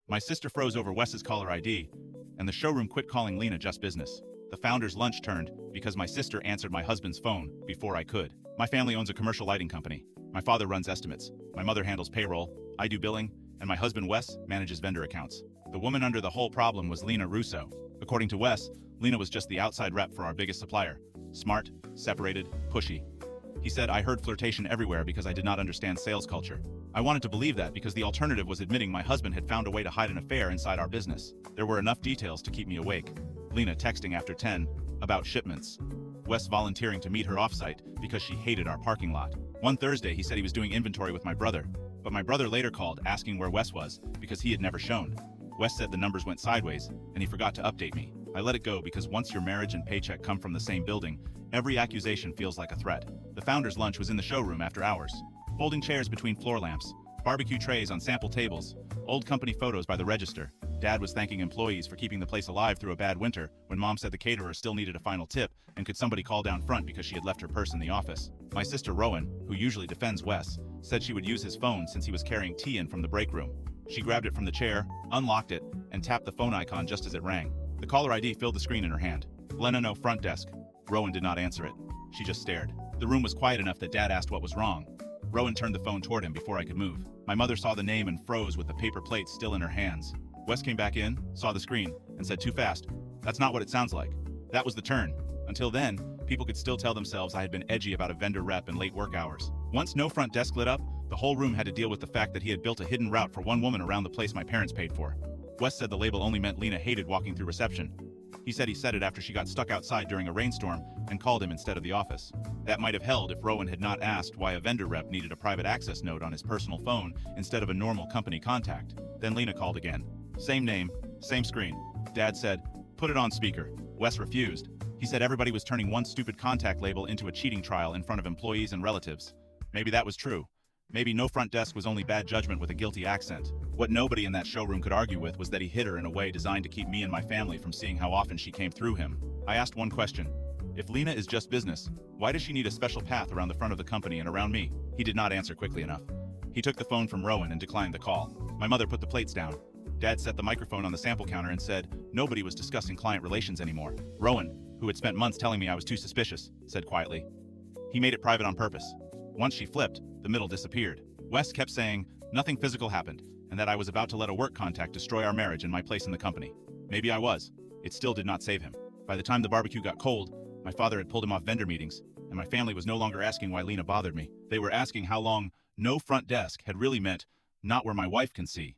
My sister froze over Wes's caller ID, and the showroom quit calling Lena just business. The founder's lunch turned because my sister answered my husband's phone before I could. My family owns a commercial lighting company. My father runs estimates. My mother handles payroll. I do billing, and my husband Wes manages vendor accounts. The woman under the whole problem was Lena Russo. According to Wes, Lena was just the outside rep for our biggest supplier. Smart, separated, pushy. He said I heard flirtation everywhere because I did not understand sales culture. I wanted to believe that because the alternative was admitting my husband had found a way to hide an affair inside our business. There were enough details to keep me awake. Lena texting after 10 about shipments. Wes volunteering to meet her offsite because she hated our parking lot. One Thursday, he said he was doing inventory with my brother, but my brother later called asking where Wes was because he had never shown. Wes said the numbers went sideways and he forgot to update me. I let it go because once your marriage and paycheck come from the same building, every accusation feels like a threat. The founder's lunch was in the showroom after hours. Folding chairs between floor lamps, barbecue trays on sample tables, old company photos by the register. Dad was thanking employees for keeping the place alive through a bad winter when Mom said the caterer still needed a final tip and could somebody call down front because she had left her purse in the office. My sister Rowan, who usually defends Wes, said she would use his phone since he was carrying tea in from the break room. She grabbed it from the chair, unlocked it, and tapped the phone icon just as it rang. The caller ID filled the screen in her hand. Lena, no, front desk. Rowan did not answer it. She just stared. The room was quiet enough that Dad asked what was wrong. Rowan turned the phone toward him before I could move. My mother saw the name and froze with the paper plate still in her hands. Wes came back in, saw the screen, and said too fast, "That's not what it sounds like." That was the turn. Until then, people could still tell themselves I had been edgy about a vendor rep and late work hours. Once no front desk lit up, the whole room had to deal with the fact that he had built a hidden route for one woman around the place my parents paid for. Wes said the label only meant Lena hated walking through reception. He said he said it after she got stuck outside during a rainstorm and called him instead of the office. That might have held if Rowan had not asked why a vendor rep needed a private access note on his personal phone instead of a normal company contact. Then Lena called again. Same name, same screen. Dad said, "Put it on speaker." Wes refused. He said everybody was turning one stupid contact label into a cheating trial in front of employees and relatives. Maybe that was true. Maybe no front desk was only bad judgment with a guilty accent. What nobody in that showroom could argue with was that he hid her in a way designed to keep me and my family from seeing how often she came through him. I asked one question. If Lena is just business, why does she need a special path around the front of the company and around me? He did not answer quickly enough. He took the phone from Rowan and declined the call. My mother put the plates down. Dad set the microphone on the sample counter and said nobody was discussing client relations anymore. Rowan, who had spent months telling me I was too suspicious, said quietly. He made it private on purpose. Once she flipped, the middle disappeared. Wes kept saying nothing physical happened, and that I was about to let a work contact destroy our marriage and my place in the company. Maybe I was. It still did not save him. By the time the barbecue got cold, my father had pulled him off vendor meetings, and my family was no longer asking why Lena bothered me. They were asking how long no front desk had really meant not where my wife can see.